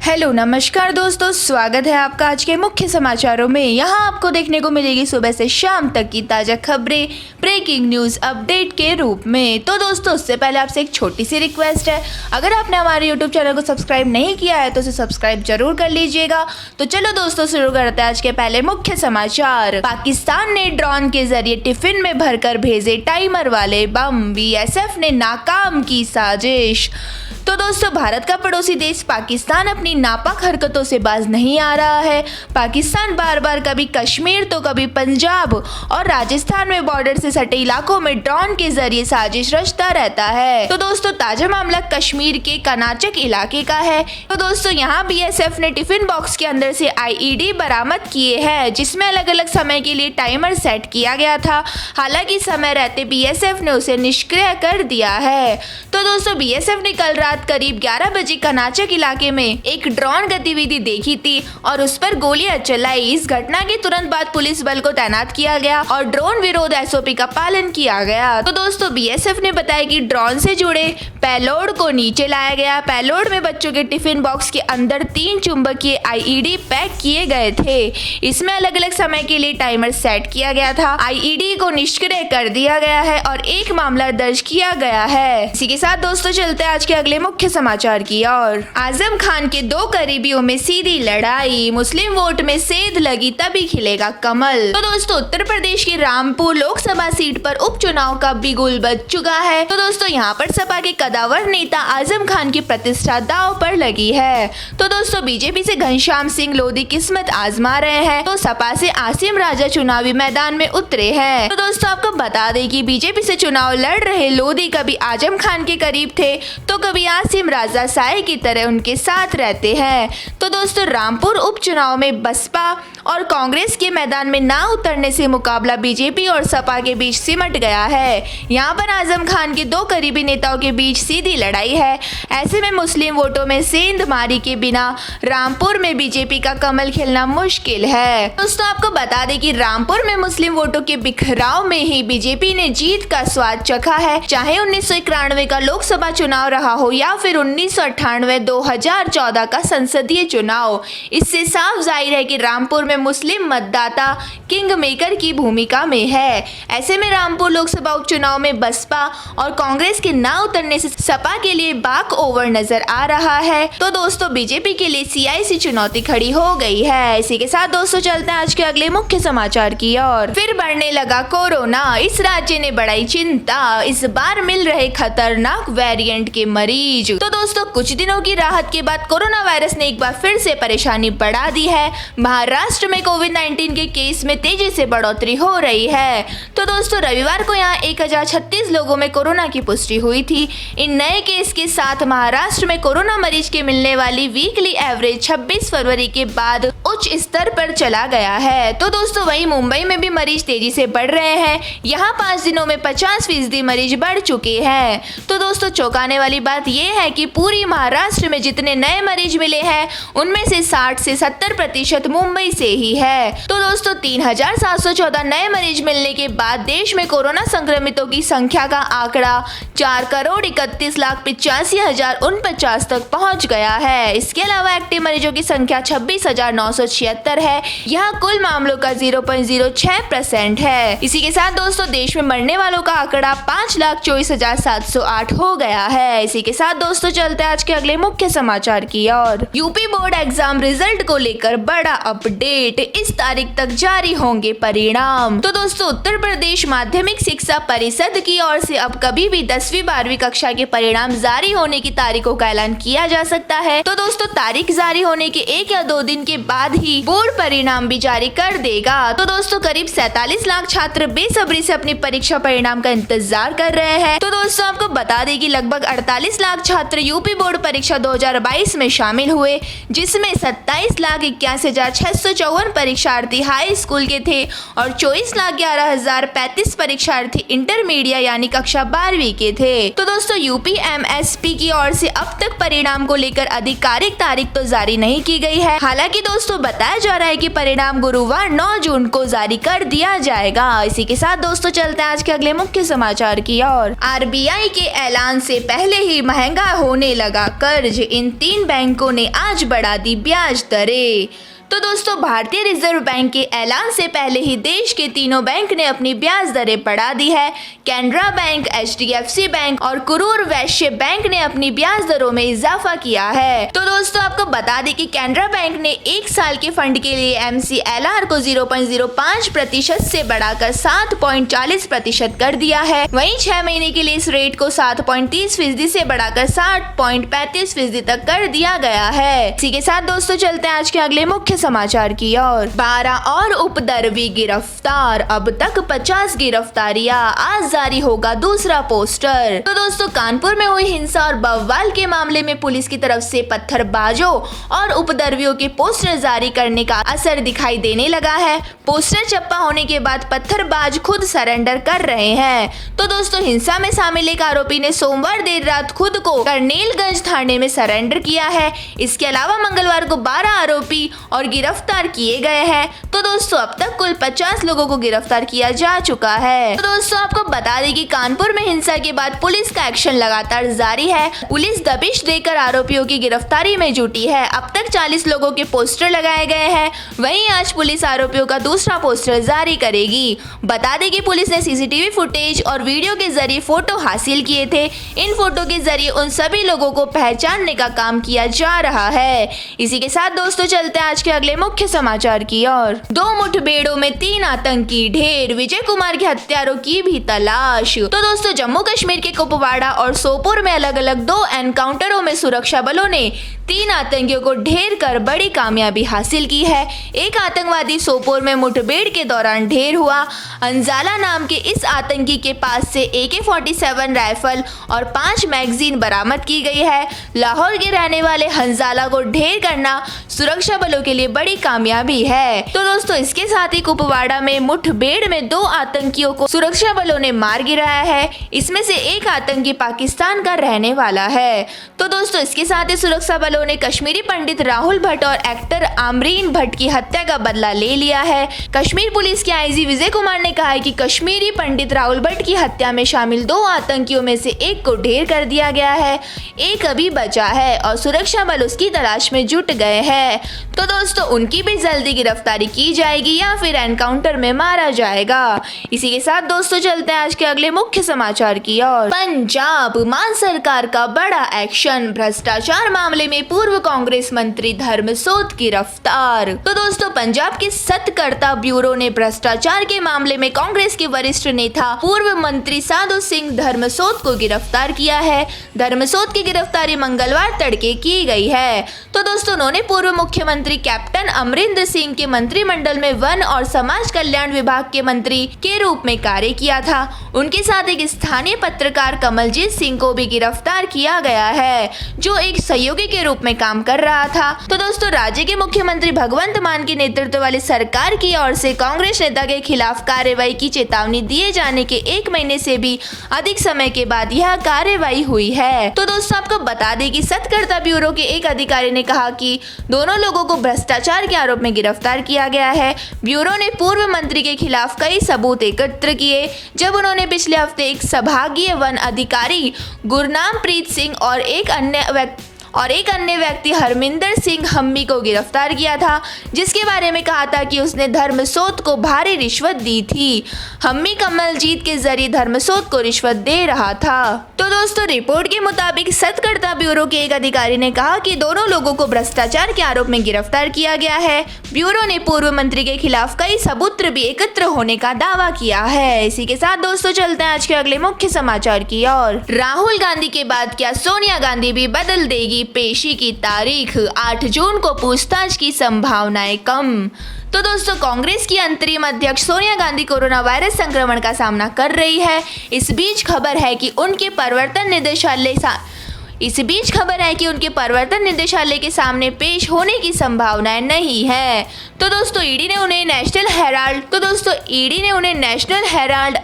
Hello नमस्कार दोस्तों, स्वागत है आपका आज के मुख्य समाचारों में। यहाँ आपको देखने को मिलेगी सुबह से शाम तक की ताज़ा खबरें ब्रेकिंग न्यूज़ अपडेट के रूप में। तो दोस्तों उससे पहले आपसे एक छोटी सी रिक्वेस्ट है, अगर आपने हमारे यूट्यूब चैनल को सब्सक्राइब नहीं किया है तो उसे सब्सक्राइब जरूर कर लीजिएगा। तो चलो दोस्तों शुरू करते हैं आज के पहले मुख्य समाचार। पाकिस्तान ने ड्रोन के जरिए टिफिन में भरकर भेजे टाइमर वाले बम, बीएसएफ ने नाकाम की साजिश। तो दोस्तों भारत का पड़ोसी देश पाकिस्तान अपनी नापाक हरकतों से बाज नहीं आ रहा है। पाकिस्तान बार बार कभी कश्मीर तो कभी पंजाब और राजस्थान में बॉर्डर से सटे इलाकों में ड्रोन के जरिए साजिश रचता रहता है। तो दोस्तों ताजा मामला कश्मीर के कनाचक इलाके का है। तो दोस्तों यहाँ बीएसएफ ने टिफिन बॉक्स के अंदर से आईईडी बरामद किए हैं, जिसमें अलग अलग समय के लिए टाइमर सेट किया गया था। हालांकि समय रहते बीएसएफ ने उसे निष्क्रिय कर दिया है। तो दोस्तों बीएसएफ ने कल रात करीब 11 बजे कनाचक इलाके में एक ड्रोन गतिविधि देखी थी और उस पर गोलियां चलाई। इस घटना के तुरंत बाद पुलिस बल को तैनात किया गया और ड्रोन विरोध एसओपी का पालन किया गया। तो दोस्तों बीएसएफ ने बताया कि ड्रोन से जुड़े पेलोड को नीचे लाया गया। पेलोड में बच्चों के टिफिन बॉक्स के अंदर 3 चुंबकीय आईईडी पैक किए गए थे। इसमें अलग अलग समय के लिए टाइमर सेट किया गया था। आईईडी को निष्क्रिय कर दिया गया है और एक मामला दर्ज किया गया है। इसी के साथ दोस्तों चलते हैं आज के अगले मुख्य समाचार की ओर। आजम खान के 2 करीबियों में सीधी लड़ाई, मुस्लिम वोट में सेंध लगी तभी खिलेगा कमल। तो दोस्तों उत्तर प्रदेश की रामपुर लोकसभा सीट पर उपचुनाव का बिगुल बज चुका है। तो दोस्तों यहाँ पर सपा के कदावर नेता आजम खान की प्रतिष्ठा दांव पर लगी है। तो दोस्तों बीजेपी से घनश्याम सिंह लोधी किस्मत आजमा रहे हैं, तो सपा से आसिम राजा चुनावी मैदान में उतरे हैं। तो दोस्तों आपको बता दें कि बीजेपी से चुनाव लड़ रहे लोधी कभी आजम खान के करीब थे तो कभी आसिम राजा साए की तरह उनके साथ रहते हैं। तो दोस्तों रामपुर उपचुनाव में बसपा और कांग्रेस के मैदान में ना उतरने से मुकाबला बीजेपी और सपा के बीच सिमट गया है। यहाँ पर आजम खान के 2 करीबी नेताओं के बीच सीधी लड़ाई है। ऐसे में मुस्लिम वोटों में सेंध मारी के बिना रामपुर में बीजेपी का कमल खिलना मुश्किल है। दोस्तों आपको बता दें कि रामपुर में मुस्लिम वोटों के बिखराव में ही बीजेपी ने जीत का स्वाद चखा है। चाहे 1991 का लोकसभा चुनाव रहा हो या फिर 1998 2014 का संसदीय चुनाव, इससे साफ जाहिर है कि रामपुर में मुस्लिम मतदाता किंग मेकर की भूमिका में है। ऐसे में रामपुर लोकसभा उपचुनाव में बसपा और कांग्रेस के ना उतरने से सपा के लिए बाक ओवर नजर आ रहा है। तो दोस्तों बीजेपी के लिए सियासी चुनौती खड़ी हो गई है। इसी के साथ दोस्तों चलते हैं आज के अगले मुख्य समाचार की ओर। फिर बढ़ने लगा कोरोना, इस राज्य ने बढ़ाई चिंता, इस बार मिल रहे खतरनाक वेरिएंट के मरीज। तो दोस्तों कुछ दिनों की राहत के बाद कोरोना वायरस ने एक बार फिर से परेशानी बढ़ा दी है। महाराष्ट्र में कोविड-19 के केस में तेजी से बढ़ोतरी हो रही है। तो दोस्तों रविवार को यहाँ 1036 लोगों में कोरोना की पुष्टि हुई थी। इन नए केस के साथ महाराष्ट्र में कोरोना मरीज के मिलने वाली वीकली एवरेज 26 फरवरी के बाद उच्च स्तर पर चला गया है। तो दोस्तों वहीं मुंबई में भी मरीज तेजी से बढ़ रहे हैं। यहाँ 5 दिनों में 50% मरीज बढ़ चुके हैं। तो दोस्तों चौंकाने वाली बात यह है कि पूरी महाराष्ट्र में जितने नए मरीज मिले हैं उनमें से 60 से 70% मुंबई से ही है। तो दोस्तों 3714 नए मरीज मिलने के बाद देश में कोरोना संक्रमितों की संख्या का आंकड़ा 4,31,85,049 तक पहुंच गया है। इसके अलावा एक्टिव मरीजों की संख्या 26,976 है। यह कुल मामलों का 0.06% है। इसी के साथ दोस्तों देश में मरने वालों का आंकड़ा 5,24,708 हो गया है। इसी के साथ दोस्तों चलते हैं आज के अगले मुख्य समाचार की ओर। यूपी बोर्ड एग्जाम रिजल्ट को लेकर बड़ा अपडेट, इस तारीख तक जारी होंगे परिणाम। तो दोस्तों उत्तर प्रदेश माध्यमिक शिक्षा परिषद की ओर से अब कभी भी 10वीं 12वीं कक्षा के परिणाम जारी होने की तारीखों का ऐलान किया जा सकता है। तो दोस्तों तारीख जारी होने के 1 या 2 दिन के बाद ही बोर्ड परिणाम भी जारी कर देगा। तो दोस्तों करीब 47 लाख छात्र बेसब्री से अपनी परीक्षा परिणाम का इंतजार कर रहे हैं। तो दोस्तों आपको बता दें कि लगभग 48 लाख छात्र यूपी बोर्ड परीक्षा 2022 में शामिल हुए, जिसमें 27,81,654 254 परीक्षार्थी हाई स्कूल के थे और 24,11,035 परीक्षार्थी इंटरमीडिएट यानी कक्षा 12वीं के थे। तो दोस्तों यूपीएमएसपी की ओर से अब तक परिणाम को लेकर आधिकारिक तारीख तो जारी नहीं की गई है। हालांकि दोस्तों बताया जा रहा है कि परिणाम गुरुवार 9 जून को जारी कर दिया जाएगा। इसी के साथ दोस्तों चलते हैं आज के अगले मुख्य समाचार की ओर। आरबीआई के ऐलान से पहले ही महंगा होने लगा कर्ज, इन 3 बैंकों ने आज बढ़ा दी ब्याज दरें। तो दोस्तों भारतीय रिजर्व बैंक के ऐलान से पहले ही देश के तीनों बैंक ने अपनी ब्याज दरें बढ़ा दी है। कैनरा बैंक, एचडीएफसी बैंक और करूर वैश्य बैंक ने अपनी ब्याज दरों में इजाफा किया है। तो दोस्तों आपको बता दें कि कैनरा बैंक ने 1 साल के फंड के लिए MCLR को 0.05% से बढ़ाकर 7.40% कर दिया है। वहीं 6 महीने के लिए इस रेट को 7.30% से बढ़ाकर 7.35% तक कर दिया गया है। इसी के साथ दोस्तों चलते हैं आज के अगले मुख्य समाचार की ओर। 12 और उपद्रवी गिरफ्तार, अब तक 50 गिरफ्तारियां, आज जारी होगा दूसरा पोस्टर। तो दोस्तों कानपुर में हुई हिंसा और बवाल के मामले में पुलिस की तरफ से पत्थरबाजों और उपद्रवियों के पोस्टर जारी करने का असर दिखाई देने लगा है। पोस्टर चप्पा होने के बाद पत्थरबाज खुद सरेंडर कर रहे हैं। तो दोस्तों हिंसा में शामिल एक आरोपी ने सोमवार देर रात खुद को करनेलगंज थाने में सरेंडर किया है। इसके अलावा मंगलवार को 12 आरोपी और गिरफ्तार किए गए हैं। तो दोस्तों अब तक कुल 50 लोगों को गिरफ्तार किया जा चुका है। तो दोस्तों आपको बता दें कि कानपुर में हिंसा के बाद पुलिस का एक्शन लगातार जारी है। पुलिस दबिश देकर आरोपियों की गिरफ्तारी में जुटी है। अब तक 40 लोगों के पोस्टर लगाए गए हैं। वहीं आज पुलिस आरोपियों का दूसरा पोस्टर जारी करेगी। बता दें कि पुलिस ने सीसीटीवी फुटेज और वीडियो के जरिए फोटो हासिल किए थे। इन फोटो के जरिए उन सभी लोगों को पहचानने का काम किया जा रहा है। इसी के साथ दोस्तों चलते हैं आज के अगले मुख्य समाचार की ओर। 2 मुठभेड़ों में 3 आतंकी ढेर, विजय कुमार के हत्यारों की भी तलाश। तो दोस्तों जम्मू कश्मीर के कुपवाड़ा और सोपोर में अलग अलग 2 एनकाउंटरों में सुरक्षा बलों ने 3 आतंकियों को ढेर कर बड़ी कामयाबी हासिल की है। एक आतंकवादी सोपोर में मुठभेड़ के दौरान ढेर हुआ। अंजाला नाम के इस आतंकी के पास से AK-47 राइफल और 5 मैगजीन बरामद की गई है। लाहौर के रहने वाले हंजाला को ढेर करना सुरक्षा बलों के लिए बड़ी कामयाबी है। तो दोस्तों इसके साथ ही कुपवाड़ा में मुठभेड़ में 2 आतंकियों को सुरक्षा बलों ने मार गिराया है। इसमें से एक आतंकी पाकिस्तान का रहने वाला है। तो दोस्तों इसके साथ ही सुरक्षा बलों ने कश्मीरी पंडित राहुल भट्ट और एक्टर आमरीन भट्ट की हत्या का बदला ले लिया है। कश्मीर पुलिस के आईजी विजय कुमार ने कहा है कि कश्मीरी पंडित राहुल भट्ट की हत्या में शामिल 2 आतंकियों में से एक को ढेर कर दिया गया है। एक अभी बचा है और सुरक्षा बल उसकी तलाश में जुट गए हैं। तो दोस्तों उनकी भी जल्दी गिरफ्तारी की जाएगी या फिर एनकाउंटर में मारा जाएगा। इसी के साथ दोस्तों चलते हैं आज के अगले मुख्य समाचार की ओर। पंजाब मान सरकार का बड़ा एक्शन, भ्रष्टाचार मामले में पूर्व कांग्रेस मंत्री धर्मसोत गिरफ्तार। तो दोस्तों पंजाब के सत्कर्ता ब्यूरो ने भ्रष्टाचार के मामले में कांग्रेस के वरिष्ठ नेता पूर्व मंत्री साधु सिंह धर्मसोत को गिरफ्तार किया है। धर्मसोत की गिरफ्तारी मंगलवार तड़के की गई है। तो दोस्तों उन्होंने पूर्व मुख्यमंत्री कैप्टन अमरिंदर सिंह के मंत्रिमंडल में वन और समाज कल्याण विभाग के मंत्री के रूप में कार्य किया था। उनके साथ एक स्थानीय पत्रकार कमलजीत सिंह को भी गिरफ्तार किया गया है, जो एक सहयोगी के रूप में काम कर रहा था। तो दोस्तों राज्य के मुख्यमंत्री भगवंत मान के नेतृत्व वाली सरकार की ओर से कांग्रेस नेता के खिलाफ कार्रवाई की चेतावनी दिए जाने के 1 महीने से भी अधिक समय के बाद यह कार्रवाई हुई है। तो दोस्तों आपको बता दें कि सत्कर्ता ब्यूरो के एक अधिकारी ने कहा कि दोनों लोगों को भ्रष्टाचार के आरोप में गिरफ्तार किया गया है। ब्यूरो ने पूर्व मंत्री के खिलाफ कई सबूत एकत्र किए जब उन्होंने पिछले हफ्ते एक संभागीय वन अधिकारी गुरनामप्रीत सिंह और एक अन्य व्यक्ति हरमिंदर सिंह हम्मी को गिरफ्तार किया था, जिसके बारे में कहा था कि उसने धर्मसोत को भारी रिश्वत दी थी। हम्मी कमलजीत के जरिए धर्मसोत को रिश्वत दे रहा था। तो दोस्तों रिपोर्ट के मुताबिक सत्कर्ता ब्यूरो के एक अधिकारी ने कहा कि दोनों लोगों को भ्रष्टाचार के आरोप में गिरफ्तार किया गया है। ब्यूरो ने पूर्व मंत्री के खिलाफ कई सबूत भी एकत्र होने का दावा किया है। इसी के साथ दोस्तों चलते हैं आज के अगले मुख्य समाचार की ओर। राहुल गांधी के बाद क्या सोनिया गांधी भी बदल देगी पेशी की तारीख, 8 जून को पूछताछ की संभावनाएं कम। तो दोस्तों कांग्रेस की अंतरिम अध्यक्ष सोनिया गांधी कोरोना वायरस संक्रमण का सामना कर रही है। इस बीच खबर है कि उनके प्रवर्तन निदेशालय इसी बीच खबर है कि उनके प्रवर्तन निदेशालय के सामने पेश होने की संभावनाएं नहीं है। तो दोस्तों ईडी ने उन्हें नेशनल हेराल्ड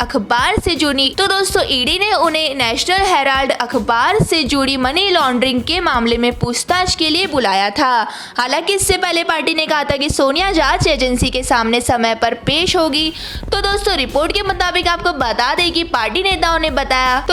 अखबार से जुड़ी मनी लॉन्ड्रिंग के मामले में पूछताछ के लिए बुलाया था। हालांकि इससे पहले पार्टी ने कहा था कि सोनिया जांच एजेंसी के सामने समय पर पेश होगी। तो दोस्तों रिपोर्ट के मुताबिक आपको बता दें कि पार्टी नेताओं ने बताया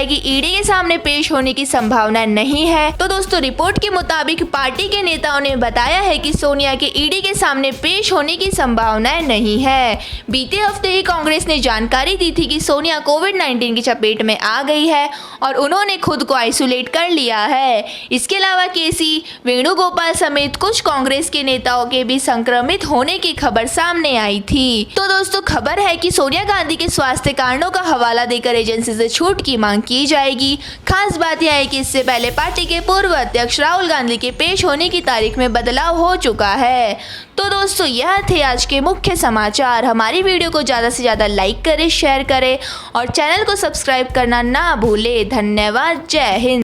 कि ईडी के सामने पेश होने की संभावना नहीं है। तो दोस्तों रिपोर्ट के मुताबिक पार्टी के नेताओं ने बताया है कि सोनिया के ईडी के सामने पेश होने की संभावनाएं नहीं है। बीते हफ्ते ही कांग्रेस ने जानकारी दी थी कि सोनिया कोविड-19 की चपेट में आ गई है और उन्होंने खुद को आइसोलेट कर लिया है। इसके अलावा केसी वेणुगोपाल समेत कुछ कांग्रेस के नेताओं के भी संक्रमित होने की खबर सामने आई थी। तो दोस्तों खबर है कि सोनिया गांधी के स्वास्थ्य कारणों का हवाला देकर एजेंसी से छूट की मांग की जाएगी। खास बात यह है कि इससे पहले पार्टी के पूर्व अध्यक्ष राहुल गांधी के पेश होने की तारीख में बदलाव हो चुका है। तो दोस्तों यह थे आज के मुख्य समाचार। हमारी वीडियो को ज़्यादा से ज़्यादा लाइक करें, शेयर करें और चैनल को सब्सक्राइब करना ना भूलें। धन्यवाद। जय हिंद।